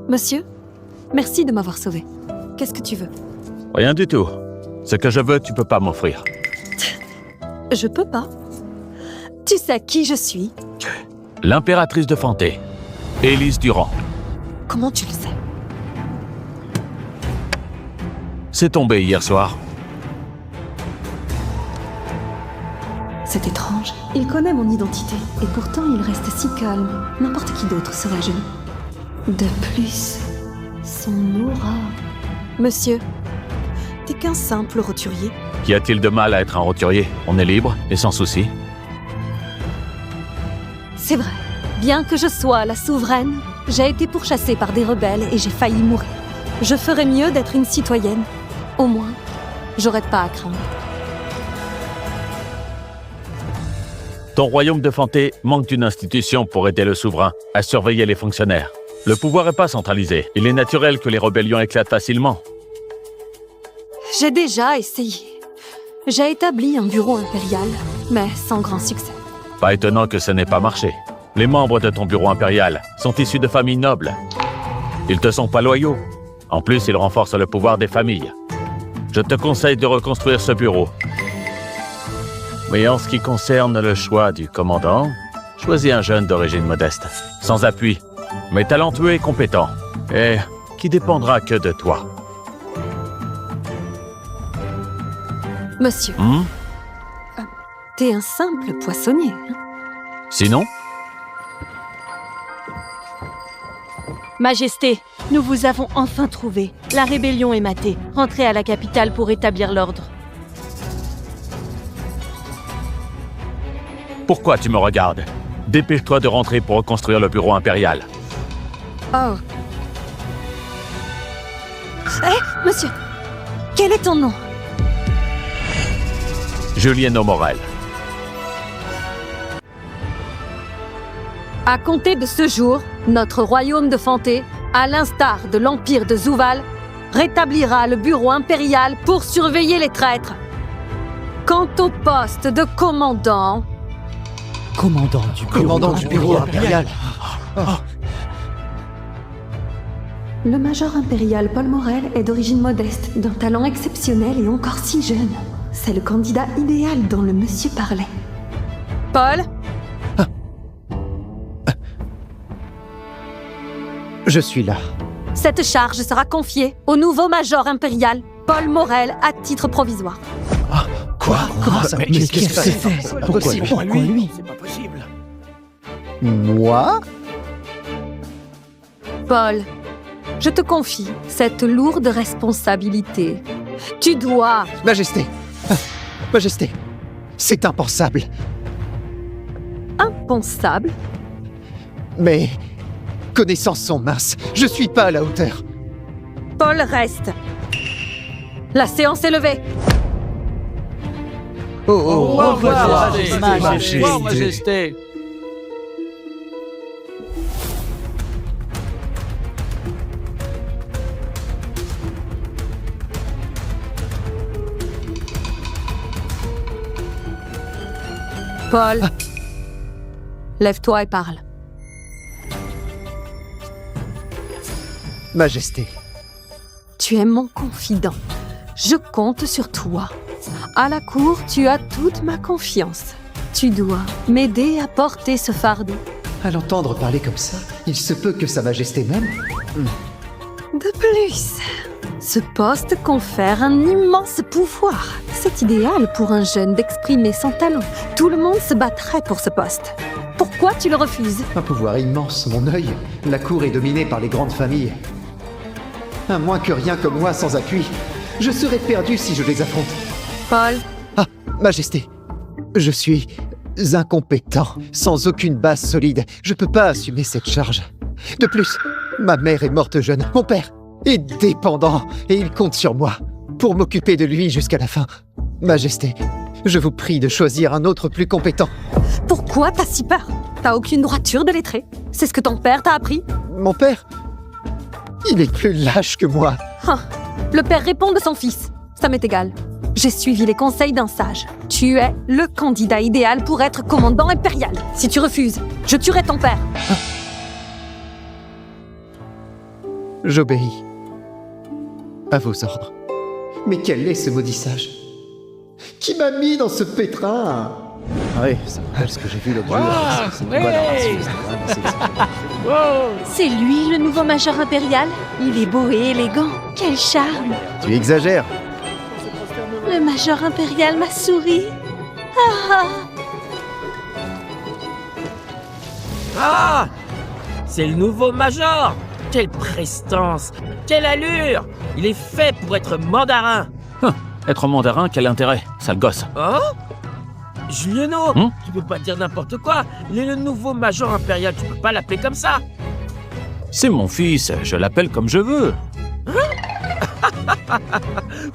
Monsieur, merci de m'avoir sauvé. Qu'est-ce que tu veux? Rien du tout. Ce que je veux, tu peux pas m'offrir. Je peux pas. Tu sais qui je suis? L'impératrice de Fanté, Élise Durand. Comment tu le sais? C'est tombé hier soir. C'est étrange. Il connaît mon identité, et pourtant il reste si calme. N'importe qui d'autre serait gêné. De plus, son aura... Monsieur, t'es qu'un simple roturier. Qu'y a-t-il de mal à être un roturier? On est libre et sans souci. C'est vrai. Bien que je sois la souveraine, j'ai été pourchassée par des rebelles et j'ai failli mourir. Je ferais mieux d'être une citoyenne. Au moins, j'aurais pas à craindre. Ton royaume de Fanté manque d'une institution pour aider le souverain à surveiller les fonctionnaires. Le pouvoir n'est pas centralisé. Il est naturel que les rébellions éclatent facilement. J'ai déjà essayé. J'ai établi un bureau impérial, mais sans grand succès. Pas étonnant que ça n'ait pas marché. Les membres de ton bureau impérial sont issus de familles nobles. Ils te sont pas loyaux. En plus, ils renforcent le pouvoir des familles. Je te conseille de reconstruire ce bureau. Mais en ce qui concerne le choix du commandant, choisis un jeune d'origine modeste, sans appui, mais talentueux et compétent, et qui dépendra que de toi. Monsieur, t'es un simple poissonnier. Sinon, Majesté, nous vous avons enfin trouvé. La rébellion est matée. Rentrez à la capitale pour établir l'ordre. pourquoi tu me regardes? Dépêche-toi de rentrer pour reconstruire le bureau impérial. Oh. Hé, monsieur, quel est ton nom? Juliano Morel. À compter de ce jour, notre royaume de Fanté, à l'instar de l'Empire de Zouval, rétablira le bureau impérial pour surveiller les traîtres. Quant au poste de commandant... Commandant du bureau impérial. Le major impérial Paul Morel est d'origine modeste, d'un talent exceptionnel et encore si jeune. C'est le candidat idéal dont le monsieur parlait. Paul? Je suis là. Cette charge sera confiée au nouveau major impérial, Paul Morel, à titre provisoire. Quoi? Comment ça? Mais qu'est-ce qui se fait? Pourquoi lui? C'est pas possible. Moi? Paul, je te confie cette lourde responsabilité. Tu dois... Majesté! Majesté! C'est impensable. Impensable? Mais... connaissances sont minces. Je suis pas à la hauteur. Paul reste. La séance est levée. Au revoir, Majesté. Au revoir, Majesté. Paul, lève-toi et parle. Majesté. Tu es mon confident. Je compte sur toi. À la cour, tu as toute ma confiance. Tu dois m'aider à porter ce fardeau. À l'entendre parler comme ça, il se peut que Sa Majesté même... De plus, ce poste confère un immense pouvoir. C'est idéal pour un jeune d'exprimer son talent. Tout le monde se battrait pour ce poste. Pourquoi tu le refuses? Un pouvoir immense, mon œil. La cour est dominée par les grandes familles. Un moins que rien comme moi sans appui. Je serais perdu si je les affronte. Paul, Ah, Majesté. Je suis incompétent, sans aucune base solide. Je peux pas assumer cette charge. De plus, ma mère est morte jeune. Mon père est dépendant et il compte sur moi pour m'occuper de lui jusqu'à la fin. Majesté, je vous prie de choisir un autre plus compétent. pourquoi t'as si peur? T'as aucune droiture de lettré. C'est ce que ton père t'a appris? Mon père, il est plus lâche que moi. Ah, le père répond de son fils. Ça m'est égal. J'ai suivi les conseils d'un sage. Tu es le candidat idéal pour être commandant impérial. Si tu refuses, je tuerai ton père. J'obéis. À vos ordres. Mais quel est ce maudissage? Qui m'a mis dans ce pétrin? Oui, ça me rappelle ce que j'ai vu l'autre jour. C'est une bonne narration, c'était vraiment assez exagéré. C'est lui, le nouveau major impérial? Il est beau et élégant. Quel charme! Tu exagères. Le major impérial m'a souri. Ah! C'est le nouveau major! Quelle prestance! Quelle allure! Il est fait pour être mandarin! Être mandarin, quel intérêt, sale gosse. Oh? Juliano, Hmm? tu peux pas dire n'importe quoi! Il est le nouveau major impérial, tu peux pas l'appeler comme ça! C'est mon fils, je l'appelle comme je veux.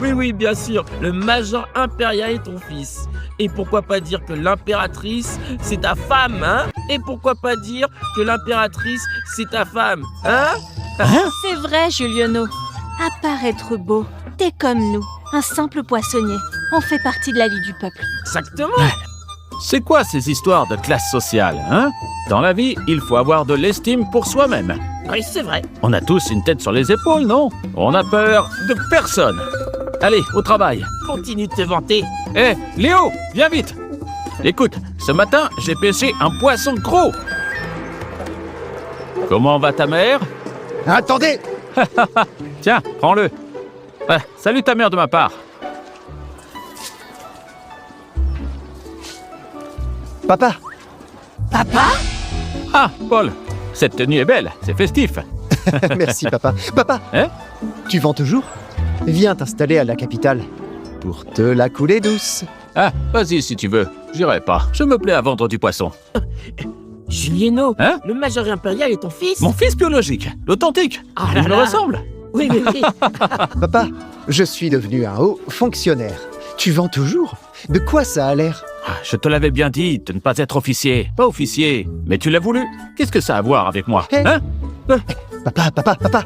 Oui, bien sûr, le major impérial est ton fils. Et pourquoi pas dire que l'impératrice, c'est ta femme, hein? Et pourquoi pas dire que l'impératrice, c'est ta femme, hein? C'est vrai, Juliano. À part être beau, t'es comme nous, un simple poissonnier. On fait partie de la vie du peuple. Exactement! C'est quoi ces histoires de classe sociale, hein? Dans la vie, il faut avoir de l'estime pour soi-même. Oui, c'est vrai. On a tous une tête sur les épaules, non? On a peur de personne. Allez, au travail. Continue de te vanter. Hé, Léo, viens vite. Écoute, ce matin, j'ai pêché un poisson gros. Comment va ta mère? Attendez! Tiens, prends-le. Salut ta mère de ma part. Papa! Ah, Paul, cette tenue est belle, c'est festif. Merci, papa. Papa! Hein? Tu vends toujours? Viens t'installer à la capitale. Pour te la couler douce. Ah, vas-y si tu veux. J'irai pas. Je me plais à vendre du poisson. Juliano, Hein? le major impérial est ton fils? Mon fils biologique, l'authentique. Ah là Il me là. ressemble. Oui. Papa, je suis devenu un haut fonctionnaire. Tu vends toujours? De quoi ça a l'air? Ah, je te l'avais bien dit de ne pas être officier. Pas officier, mais tu l'as voulu. Qu'est-ce que ça a à voir avec moi, Hey. hein? Papa!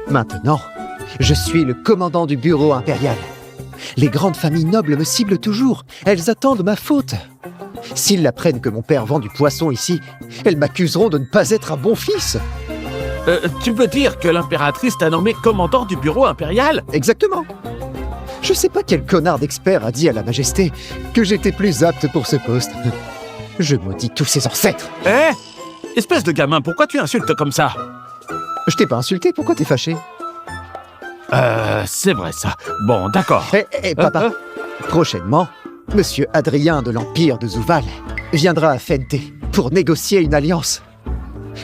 Maintenant, je suis le commandant du bureau impérial. Les grandes familles nobles me ciblent toujours. Elles attendent ma faute. S'ils apprennent que mon père vend du poisson ici, elles m'accuseront de ne pas être un bon fils. Tu veux dire que l'impératrice t'a nommé commandant du bureau impérial? Exactement. Je sais pas quel connard d'expert a dit à la majesté que j'étais plus apte pour ce poste. Je maudis tous ses ancêtres. Eh? Espèce de gamin, pourquoi tu insultes comme ça? Je t'ai pas insulté, pourquoi t'es fâché? C'est vrai ça. Bon, d'accord. Papa, prochainement, Monsieur Adrien de l'Empire de Zouval viendra à Fente pour négocier une alliance.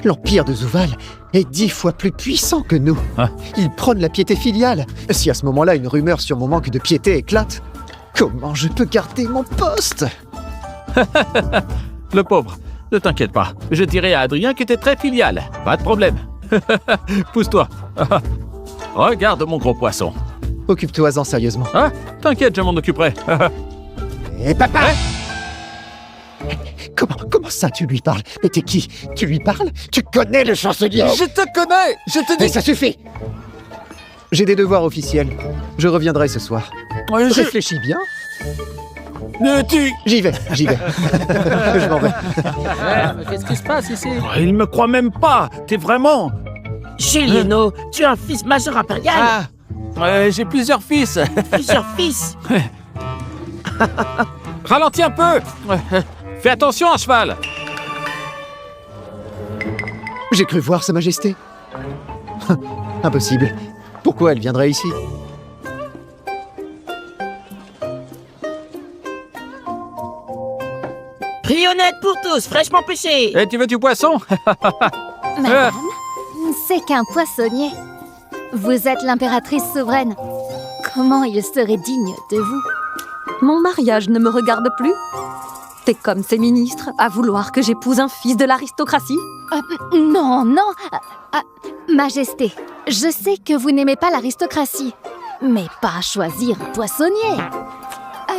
L'Empire de Zouval est 10 fois plus puissant que nous. Hein? Il prône la piété filiale. Si à ce moment-là une rumeur sur mon manque de piété éclate, comment je peux garder mon poste? Le pauvre, ne t'inquiète pas. Je dirai à Adrien qu'il était très filial. Pas de problème. Pousse-toi. Regarde mon gros poisson. Occupe-toi-en sérieusement. Ah, t'inquiète, je m'en occuperai. Papa! Comment ça tu lui parles? Mais t'es qui? Tu lui parles? Tu connais le chancelier? Je te connais. Je te Mais dis... ça suffit! J'ai des devoirs officiels. Je reviendrai ce soir. Réfléchis bien. J'y vais. Je m'en vais. Qu'est-ce qui se passe ici? Il me croit même pas. T'es vraiment... Juliano, tu es un fils major impérial? J'ai plusieurs fils. Plusieurs fils? Ralentis un peu. Fais attention à cheval. J'ai cru voir Sa Majesté. Impossible. Pourquoi elle viendrait ici? Rionnette pour tous, fraîchement pêché! Et tu veux du poisson? Madame, c'est qu'un poissonnier. Vous êtes l'impératrice souveraine. Comment il serait digne de vous? Mon mariage ne me regarde plus. T'es comme ces ministres, à vouloir que j'épouse un fils de l'aristocratie. Non. Majesté, je sais que vous n'aimez pas l'aristocratie, mais pas choisir un poissonnier.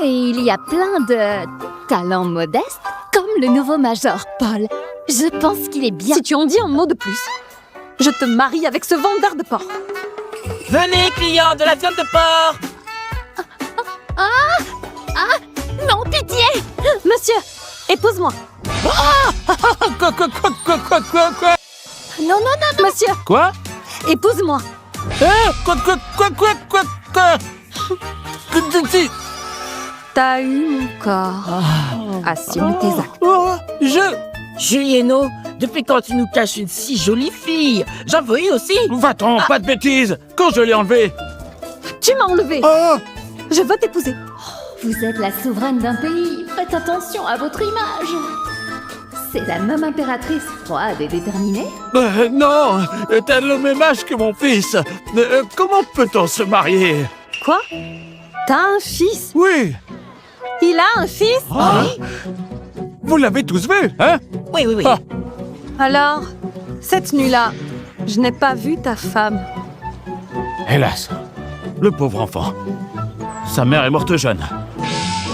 Il y a plein de talents modestes, comme le nouveau major Paul. Je pense qu'il est bien. Si tu en dis un mot de plus, je te marie avec ce vendeur de porc. Venez, clients de la viande de porc! Non, pitié! Monsieur, épouse-moi. Quoi? Non, Monsieur, Épouse-moi. Quoi T'as eu mon corps. Assume tes actes. Juliano, depuis quand tu nous caches une si jolie fille? J'en veux une aussi. Va-t'en, pas de bêtises. Quand je l'ai enlevé. Tu m'as enlevé. Je veux t'épouser. Vous êtes la souveraine d'un pays. Faites attention à votre image. C'est la même impératrice froide et déterminée. Non, t'as le même âge que mon fils. Comment peut-on se marier? Quoi? T'as un fils? Oui. Il a un fils? Vous l'avez tous vu, hein? Oui. Ah. Alors, cette nuit-là, je n'ai pas vu ta femme. Hélas, le pauvre enfant. Sa mère est morte jeune.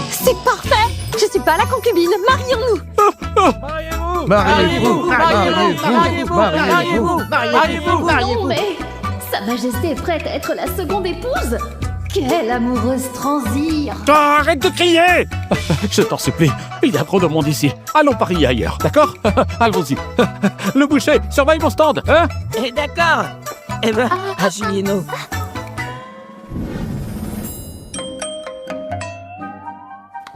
C'est parfait! Je suis pas la concubine, marions-nous! Non, mais Sa Majesté est prête à être la seconde épouse. Quelle amoureuse transire. Arrête de crier. Je t'en supplie, il y a trop de monde ici. Allons parier ailleurs, d'accord? Allons-y. Le boucher, surveille mon stand, hein? D'accord. Eh ben, à Juliano.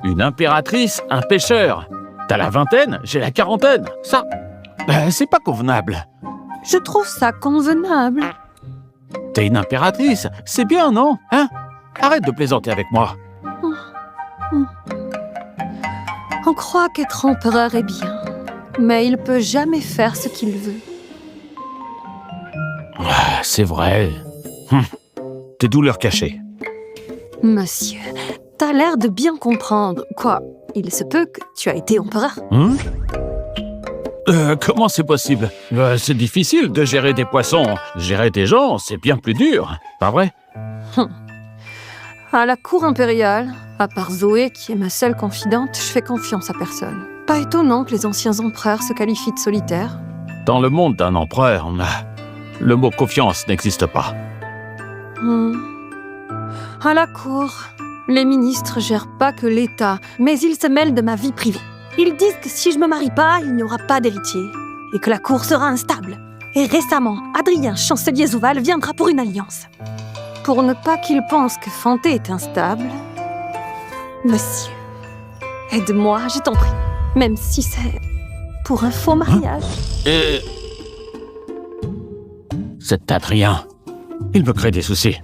Une impératrice, un pêcheur. T'as la vingtaine, j'ai la quarantaine. Ça, c'est pas convenable. Je trouve ça convenable. T'es une impératrice, c'est bien, non? Hein? Arrête de plaisanter avec moi. On croit qu'être empereur est bien, mais il peut jamais faire ce qu'il veut. C'est vrai. Tes douleurs cachées. Monsieur, t'as l'air de bien comprendre. Quoi, il se peut que tu as été empereur. Comment c'est possible? C'est difficile de gérer des poissons. Gérer des gens, c'est bien plus dur. Pas vrai? À la cour impériale, à part Zoé, qui est ma seule confidente, je fais confiance à personne. Pas étonnant que les anciens empereurs se qualifient de solitaires. Dans le monde d'un empereur, le mot confiance n'existe pas. À la cour, les ministres gèrent pas que l'État, mais ils se mêlent de ma vie privée. Ils disent que si je me marie pas, il n'y aura pas d'héritier, et que la cour sera instable. Et récemment, Adrien, chancelier Zouval, viendra pour une alliance. Pour ne pas qu'il pense que Fanté est instable, monsieur, aide-moi, je t'en prie, même si c'est pour un faux mariage. Cet Adrien, il me crée des soucis.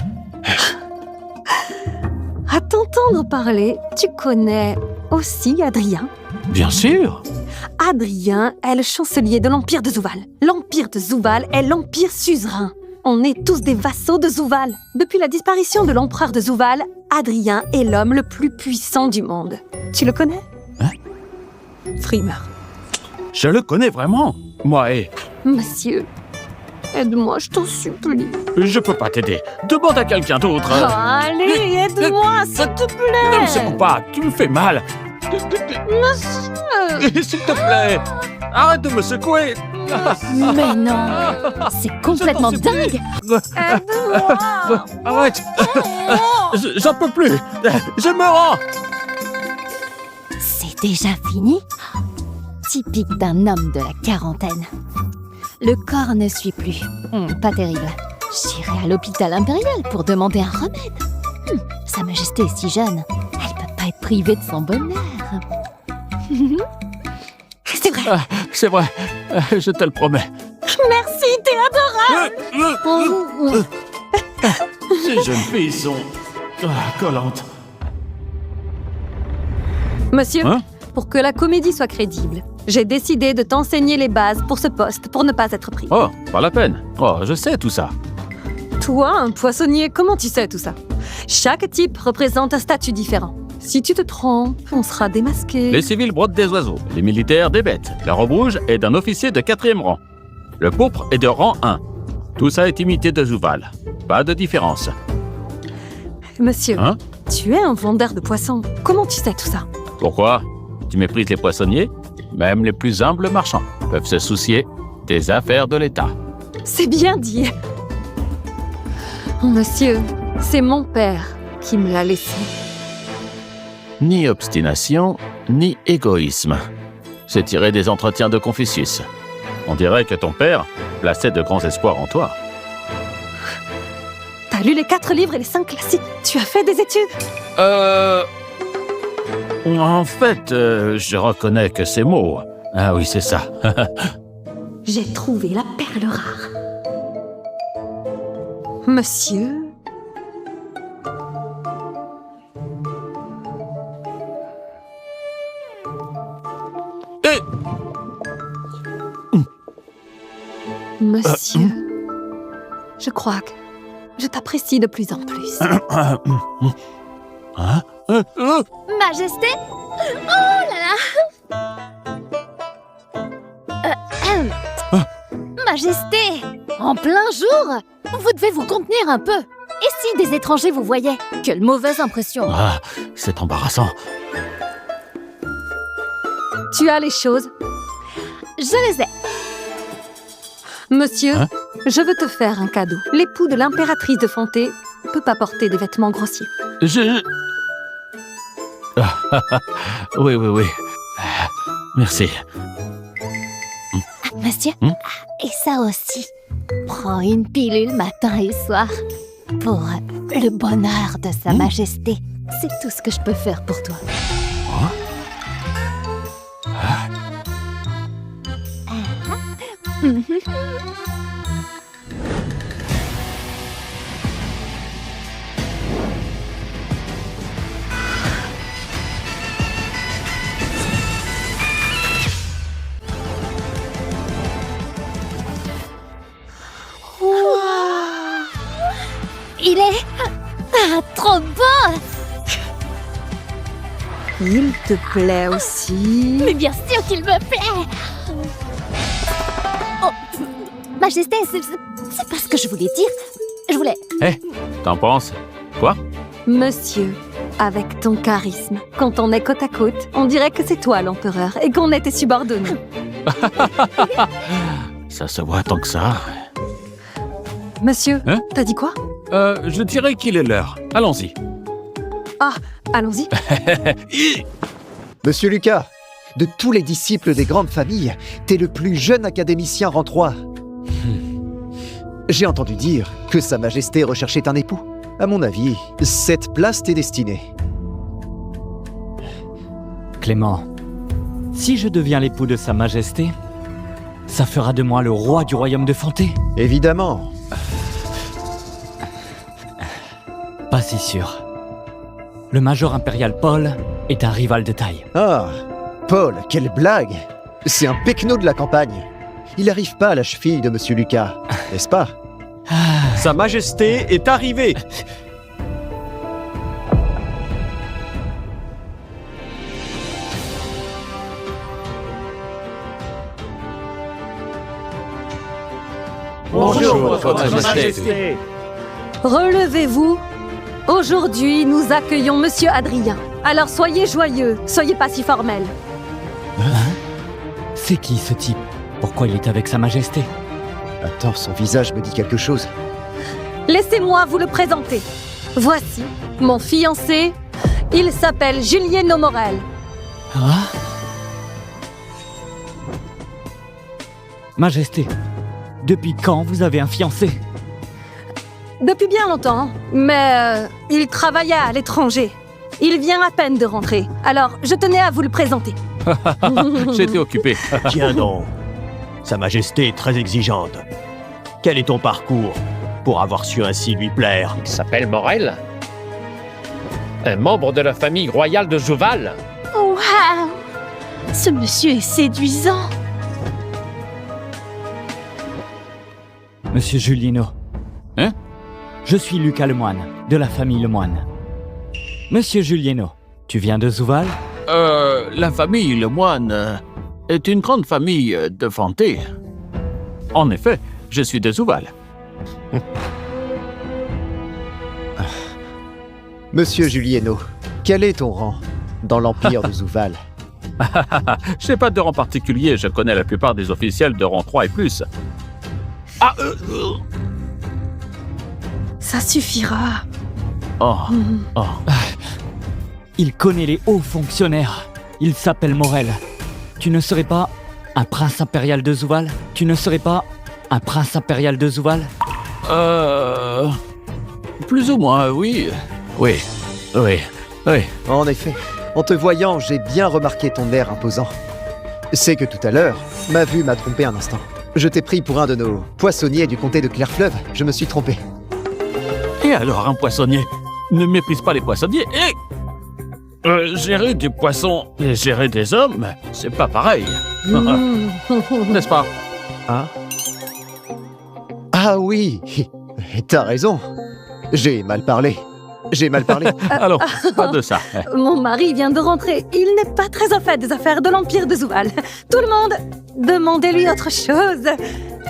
À t'entendre parler, tu connais aussi Adrien? Bien sûr. Adrien est le chancelier de l'Empire de Zouval. L'Empire de Zouval est l'Empire suzerain. On est tous des vassaux de Zouval. Depuis la disparition de l'empereur de Zouval, Adrien est l'homme le plus puissant du monde. Tu le connais? Frimer. Je le connais vraiment. Moi et... Monsieur, aide-moi, je t'en supplie. Je peux pas t'aider. Demande à quelqu'un d'autre. Oh, allez, aide-moi, s'il te plaît. Ne me secoue pas, tu me fais mal. Monsieur. S'il te plaît, arrête de me secouer. Mais non, c'est complètement Je t'en supplie. dingue. Aide-moi. Arrête. J'en peux plus. Je me rends. C'est déjà fini? Typique d'un homme de la quarantaine. Le corps ne suit plus. Pas terrible. J'irai à l'hôpital impérial pour demander un remède. Sa Majesté est si jeune, elle peut pas être privée de son bonheur. C'est vrai. C'est vrai, je te le promets. Merci, t'es adorable. Ces jeunes filles sont collantes. Monsieur, Hein? pour que la comédie soit crédible, j'ai décidé de t'enseigner les bases pour ce poste pour ne pas être pris. Oh, pas la peine. Oh, je sais tout ça. Toi, un poissonnier, comment tu sais tout ça? Chaque type représente un statut différent. Si tu te trompes, on sera démasqué. Les civils brodent des oiseaux, les militaires des bêtes. La robe rouge est d'un officier de 4e rang. Le pourpre est de rang 1. Tout ça est imité de Zouval. Pas de différence. Monsieur, Hein? tu es un vendeur de poissons. Comment tu sais tout ça? Pourquoi? Tu méprises les poissonniers? Même les plus humbles marchands peuvent se soucier des affaires de l'État. C'est bien dit. Monsieur, c'est mon père qui me l'a laissé. Ni obstination, ni égoïsme. C'est tiré des entretiens de Confucius. On dirait que ton père plaçait de grands espoirs en toi. T'as lu les 4 livres et les 5 classiques. Tu as fait des études. En fait, je reconnais que ces mots... Ah oui, c'est ça. J'ai trouvé la perle rare. Monsieur... Eh, Monsieur... Je crois que je t'apprécie de plus en plus. hein? Majesté? Oh là là Majesté! En plein jour? Vous devez vous contenir un peu. Et si des étrangers vous voyaient? Quelle mauvaise impression! Ah, c'est embarrassant. Tu as les choses. Je les ai. Monsieur, Hein? je veux te faire un cadeau. L'époux de l'impératrice de Fanté peut pas porter des vêtements grossiers. Je... oui. Merci. Monsieur? Hmm? Et ça aussi. Prends une pilule matin et soir. Pour le bonheur de Sa Majesté. C'est tout ce que je peux faire pour toi. Il est trop beau! Il te plaît aussi. Mais bien sûr qu'il me plaît! Oh, Majesté, c'est pas ce que je voulais dire. Je voulais... T'en penses? Quoi? Monsieur, avec ton charisme, quand on est côte à côte, on dirait que c'est toi l'empereur et qu'on est tes subordonnés. Ça se voit tant que ça. Monsieur, Hein? t'as dit quoi? Je dirais qu'il est l'heure. Allons-y. Ah, allons-y. Monsieur Lucas, de tous les disciples des grandes familles, t'es le plus jeune académicien rang 3. J'ai entendu dire que Sa Majesté recherchait un époux. À mon avis, cette place t'est destinée. Clément, si je deviens l'époux de Sa Majesté, ça fera de moi le roi du royaume de Fanté. Évidemment. Pas si sûr. Le major impérial Paul est un rival de taille. Ah, Paul, quelle blague! C'est un pecno de la campagne. Il n'arrive pas à la cheville de Monsieur Lucas, n'est-ce pas? Sa Majesté est arrivée. Bonjour, Votre Majesté. Relevez-vous. Aujourd'hui, nous accueillons Monsieur Adrien. Alors soyez joyeux, soyez pas si formel. C'est qui ce type? Pourquoi il est avec Sa Majesté? Attends, son visage me dit quelque chose. Laissez-moi vous le présenter. Voici mon fiancé. Il s'appelle Julieno Morel. Ah? Majesté, depuis quand vous avez un fiancé? Depuis bien longtemps, mais il travaillait à l'étranger. Il vient à peine de rentrer, alors je tenais à vous le présenter. J'étais occupé. Tiens donc. Sa Majesté est très exigeante. Quel est ton parcours pour avoir su ainsi lui plaire? Il s'appelle Morel. Un membre de la famille royale de Jouval. Waouh! Ce monsieur est séduisant. Monsieur Julieno. Hein? Je suis Lucas Lemoine, de la famille Lemoine. Monsieur Julieno, tu viens de Zouval? La famille Lemoine est une grande famille de Fanté. En effet, je suis de Zouval. Monsieur Julieno, quel est ton rang dans l'Empire de Zouval? Je n'ai pas de rang particulier, je connais la plupart des officiels de rang 3 et plus. Ah, Ça suffira. oh. Il connaît les hauts fonctionnaires. Il s'appelle Morel. Tu ne serais pas un prince impérial de Zouval? Tu ne serais pas un prince impérial de Zouval? Plus ou moins, oui. Oui. En effet, en te voyant, j'ai bien remarqué ton air imposant. C'est que tout à l'heure, ma vue m'a trompé un instant. Je t'ai pris pour un de nos poissonniers du comté de Clairfleuve. Je me suis trompé. Et alors, un poissonnier ne méprise pas les poissonniers et... gérer des poissons et gérer des hommes, c'est pas pareil. N'est-ce pas? Ah oui, t'as raison. J'ai mal parlé. Alors, pas de ça. Mon mari vient de rentrer. Il n'est pas très au fait des affaires de l'Empire de Zouval. Tout le monde, demandez-lui autre chose.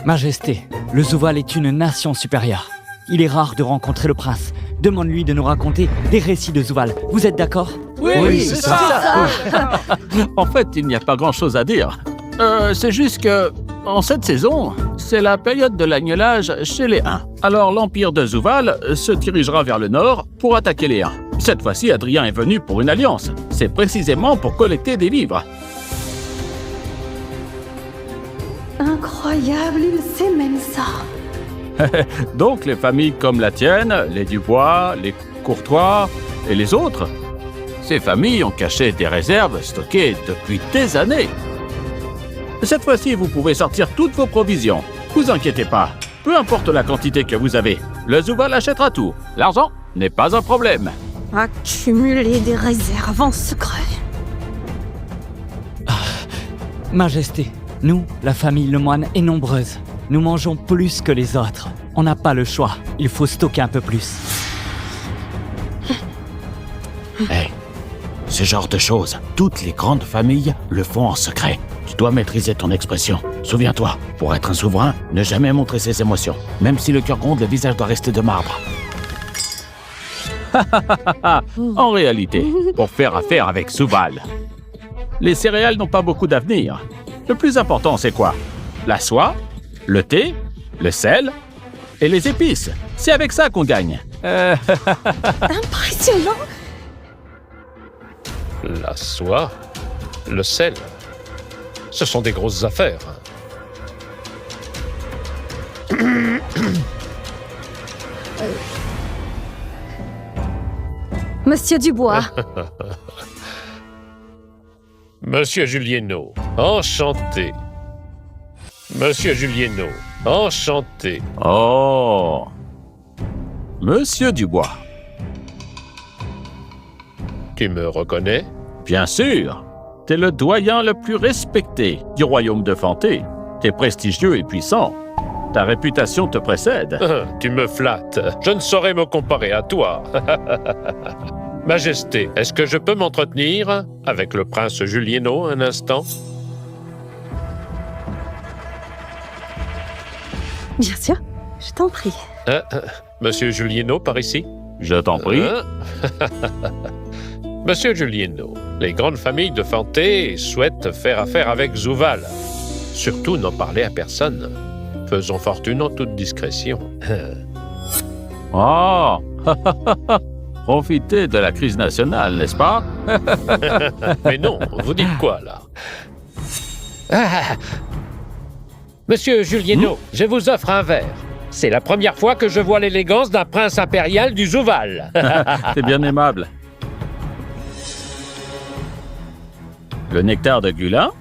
Majesté, le Zouval est une nation supérieure. Il est rare de rencontrer le prince. Demande-lui de nous raconter des récits de Zouval. Vous êtes d'accord? Oui, c'est ça. En fait, il n'y a pas grand-chose à dire. C'est juste que, en cette saison, c'est la période de l'agnelage chez les Huns. Alors l'Empire de Zouval se dirigera vers le nord pour attaquer les Huns. Cette fois-ci, Adrien est venu pour une alliance. C'est précisément pour collecter des livres. Incroyable, il sait même ça. Donc les familles comme la tienne, les Dubois, les Courtois et les autres, ces familles ont caché des réserves stockées depuis des années. Cette fois-ci, vous pouvez sortir toutes vos provisions. Vous inquiétez pas. Peu importe la quantité que vous avez, le Zouval achètera tout. L'argent n'est pas un problème. Accumuler des réserves en secret. Majesté, nous, la famille Lemoine, est nombreuse. Nous mangeons plus que les autres. On n'a pas le choix. Il faut stocker un peu plus. Hey, ce genre de choses, toutes les grandes familles le font en secret. Tu dois maîtriser ton expression. Souviens-toi, pour être un souverain, ne jamais montrer ses émotions. Même si le cœur gronde, le visage doit rester de marbre. En réalité, pour faire affaire avec Zouval, les céréales n'ont pas beaucoup d'avenir. Le plus important, c'est quoi? La soie, le thé, le sel et les épices. C'est avec ça qu'on gagne. Impressionnant. La soie, le sel, ce sont des grosses affaires. Monsieur Dubois. Monsieur Julienot, enchanté. Monsieur Julienot, enchanté. Oh, Monsieur Dubois. Tu me reconnais? Bien sûr. T'es le doyen le plus respecté du royaume de Fanté. T'es prestigieux et puissant. Ta réputation te précède. Tu me flattes. Je ne saurais me comparer à toi. Majesté, est-ce que je peux m'entretenir avec le prince Julienot un instant? Bien sûr, je t'en prie. Monsieur Julienot, par ici? Je t'en prie. Monsieur Julienot, les grandes familles de Fanté souhaitent faire affaire avec Zouval. Surtout n'en parler à personne. Faisons fortune en toute discrétion. Oh, profitez de la crise nationale, n'est-ce pas? Mais non, vous dites quoi, là? Monsieur Julienot, je vous offre un verre. C'est la première fois que je vois l'élégance d'un prince impérial du Zouval. T'es bien aimable. Le nectar de Gulin?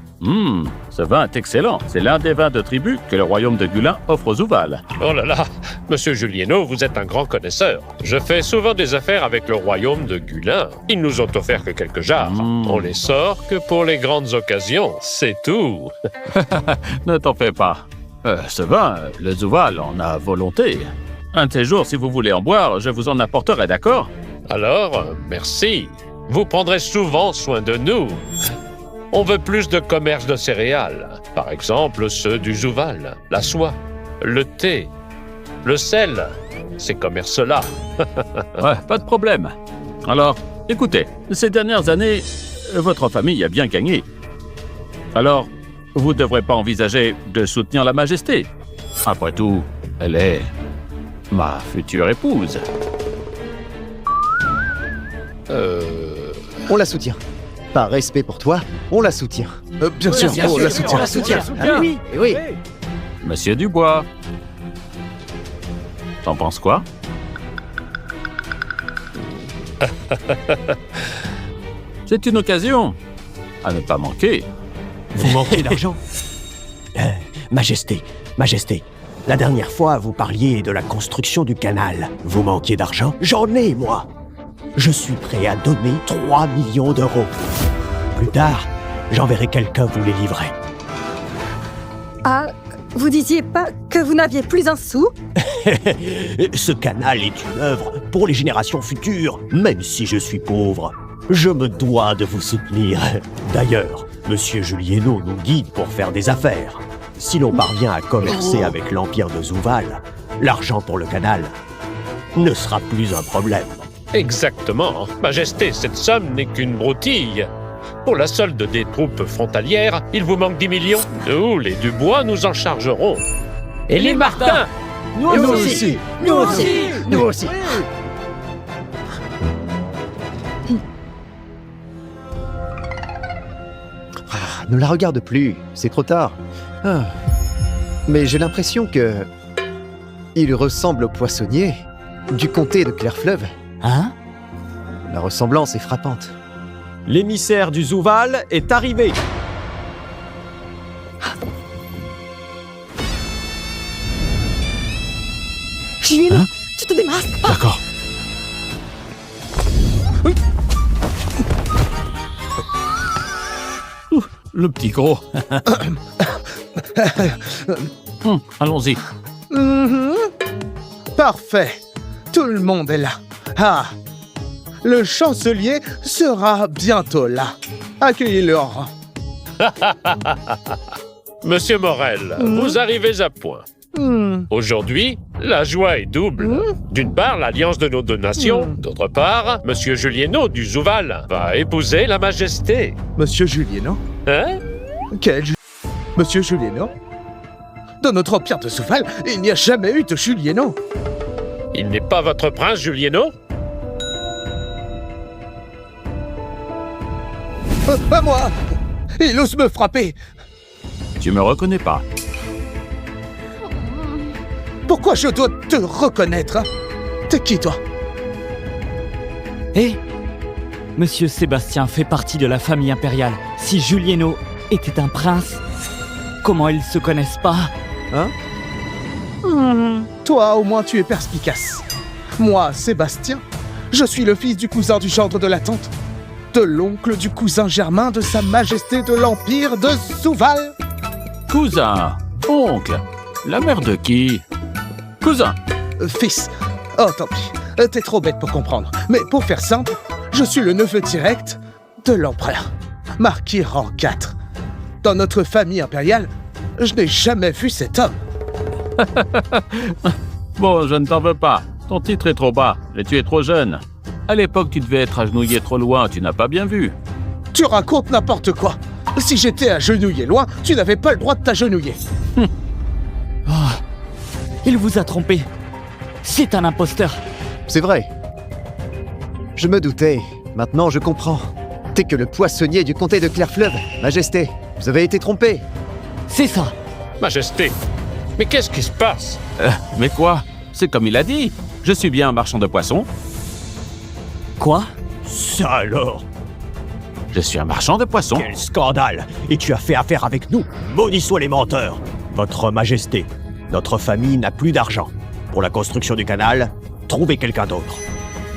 Ce vin est excellent. C'est l'un des vins de tribu que le royaume de Gulin offre aux Zouval. Oh là là, Monsieur Julienot, vous êtes un grand connaisseur. Je fais souvent des affaires avec le royaume de Gulin. Ils nous ont offert que quelques jarres. On les sort que pour les grandes occasions, c'est tout. Ne t'en fais pas. Ce vin, le Zouval en a volonté. Un de ces jours, si vous voulez en boire, je vous en apporterai, d'accord? Alors, merci. Vous prendrez souvent soin de nous. On veut plus de commerce de céréales. Par exemple, ceux du Zouval, la soie, le thé, le sel. Ces commerces-là. Ouais, pas de problème. Alors, écoutez, ces dernières années, votre famille a bien gagné. Alors, vous ne devrez pas envisager de soutenir la Majesté. Après tout, elle est ma future épouse. On la soutient. Par respect pour toi, on la soutient. Bien sûr, on la soutient. Ah oui, oui. Monsieur Dubois. T'en penses quoi? C'est une occasion à ne pas manquer. Vous manquez d'argent Majesté, Majesté, la dernière fois, vous parliez de la construction du canal. Vous manquiez d'argent? J'en ai, moi. Je suis prêt à donner 3 millions d'euros. Plus tard, j'enverrai quelqu'un vous les livrer. Ah, vous disiez pas que vous n'aviez plus un sou? Ce canal est une œuvre pour les générations futures, même si je suis pauvre. Je me dois de vous soutenir. D'ailleurs, Monsieur Julieno nous guide pour faire des affaires. Si l'on parvient à commercer avec l'Empire de Zouval, l'argent pour le canal ne sera plus un problème. Exactement. Majesté, cette somme n'est qu'une broutille. Pour la solde des troupes frontalières, il vous manque 10 millions. Nous, les Dubois, nous en chargerons. Et les Martins, Nous aussi. Nous aussi. Nous aussi. Ne la regarde plus, c'est trop tard. Ah. Mais j'ai l'impression que... il ressemble au poissonnier du comté de Clairfleuve. Hein? La ressemblance est frappante. L'émissaire du Zouval est arrivé. Julieno, tu te démasques. D'accord. Le petit gros. Allons-y. Parfait. Tout le monde est là. Ah, le chancelier sera bientôt là. Accueillez-le en rang. Monsieur Morel, vous arrivez à point. Aujourd'hui, la joie est double. D'une part, l'alliance de nos deux nations. D'autre part, Monsieur Julieno du Zouval va épouser la Majesté. Monsieur Julieno? Hein? Monsieur Julieno? Dans notre empire de Zouval, il n'y a jamais eu de Julieno. Il n'est pas votre prince, Julieno? À moi! Il ose me frapper! Tu me reconnais pas. Pourquoi je dois te reconnaître? T'es qui, toi? Hé Monsieur Sébastien fait partie de la famille impériale. Si Julieno était un prince, comment ils se connaissent pas? Hein? Toi, au moins, tu es perspicace. Moi, Sébastien, je suis le fils du cousin du gendre de la tante, de l'oncle du cousin germain de Sa Majesté de l'Empire de Zouval. Cousin, oncle, la mère de qui? Cousin. Fils. Oh, tant pis. T'es trop bête pour comprendre. Mais pour faire simple, je suis le neveu direct de l'empereur, marquis rang 4. Dans notre famille impériale, je n'ai jamais vu cet homme. Bon, je ne t'en veux pas. Ton titre est trop bas et tu es trop jeune. À l'époque, tu devais être agenouillé trop loin, tu n'as pas bien vu. Tu racontes n'importe quoi. Si j'étais agenouillé loin, tu n'avais pas le droit de t'agenouiller. Oh, il vous a trompé. C'est un imposteur. C'est vrai. Je me doutais. Maintenant, je comprends. T'es que le poissonnier du comté de Clairfleuve. Majesté, vous avez été trompé. C'est ça. Majesté, mais qu'est-ce qui se passe? Mais quoi? C'est comme il a dit. Je suis bien un marchand de poissons. Quoi? Ça alors? Je suis un marchand de poissons. Quel scandale! Et tu as fait affaire avec nous? Maudits soient les menteurs! Votre Majesté, notre famille n'a plus d'argent. Pour la construction du canal, trouvez quelqu'un d'autre.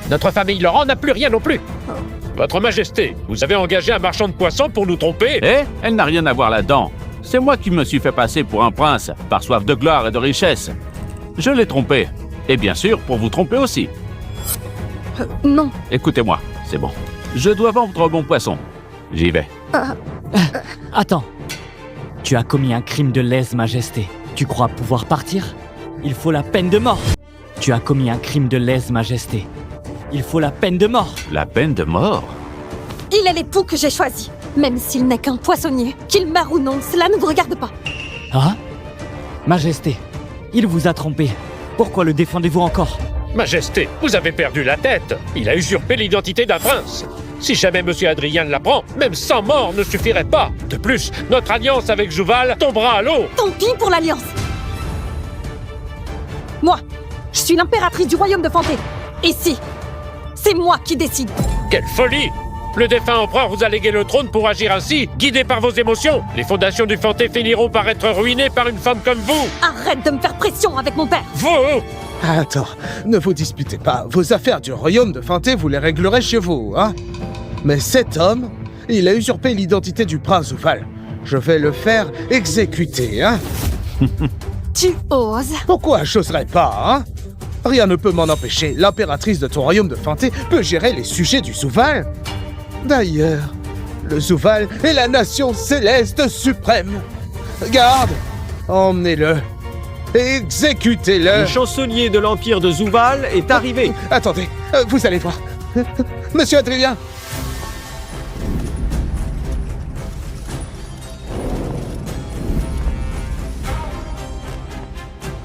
Notre famille Laurent n'a plus rien non plus. Votre Majesté, vous avez engagé un marchand de poissons pour nous tromper? Eh, elle n'a rien à voir là-dedans. C'est moi qui me suis fait passer pour un prince, par soif de gloire et de richesse. Je l'ai trompé. Et bien sûr, pour vous tromper aussi. Non. Écoutez-moi, c'est bon. Je dois vendre mon poisson. J'y vais. Attends. Tu as commis un crime de lèse-majesté. Tu crois pouvoir partir? Il faut la peine de mort. Tu as commis un crime de lèse-majesté. Il faut la peine de mort. La peine de mort? Il est l'époux que j'ai choisi. Même s'il n'est qu'un poissonnier, qu'il meure ou non, cela ne vous regarde pas. Hein? Majesté, il vous a trompé. Pourquoi le défendez-vous encore? Majesté, vous avez perdu la tête. Il a usurpé l'identité d'un prince. Si jamais Monsieur Adrien l'apprend, même 100 morts ne suffirait pas. De plus, notre alliance avec Zouval tombera à l'eau. Tant pis pour l'Alliance. Moi, je suis l'impératrice du royaume de Fanté. Et si C'est moi qui décide. Quelle folie! Le défunt empereur vous a légué le trône pour agir ainsi, guidé par vos émotions. Les fondations du Fanté finiront par être ruinées par une femme comme vous. Arrête de me faire pression avec mon père. Vous! Attends, ne vous disputez pas. Vos affaires du royaume de Fanté, vous les réglerez chez vous, hein? Mais cet homme, il a usurpé l'identité du prince Zouval. Je vais le faire exécuter, hein? Tu oses? Pourquoi j'oserais pas, hein? Rien ne peut m'en empêcher. L'impératrice de ton royaume de Fanté peut gérer les sujets du Zouval. D'ailleurs, le Zouval est la nation céleste suprême. Garde, emmenez-le. Exécutez-le. Le chancelier de l'Empire de Zouval est arrivé. Attendez, vous allez voir. Monsieur Adrien.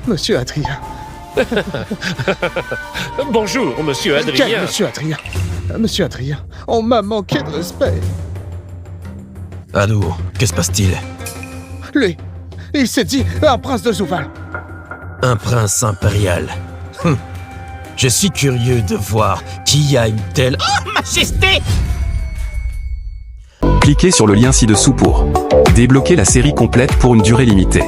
Monsieur Adrien. Bonjour, monsieur Quel Adrien. Monsieur Adrien. Monsieur Adrien, on m'a manqué de respect. Ado, que se passe-t-il? Lui, il s'est dit un prince de Zouval. Un prince impérial. Je suis curieux de voir qui a une telle... Oh, majesté! Cliquez sur le lien ci-dessous pour débloquer la série complète pour une durée limitée.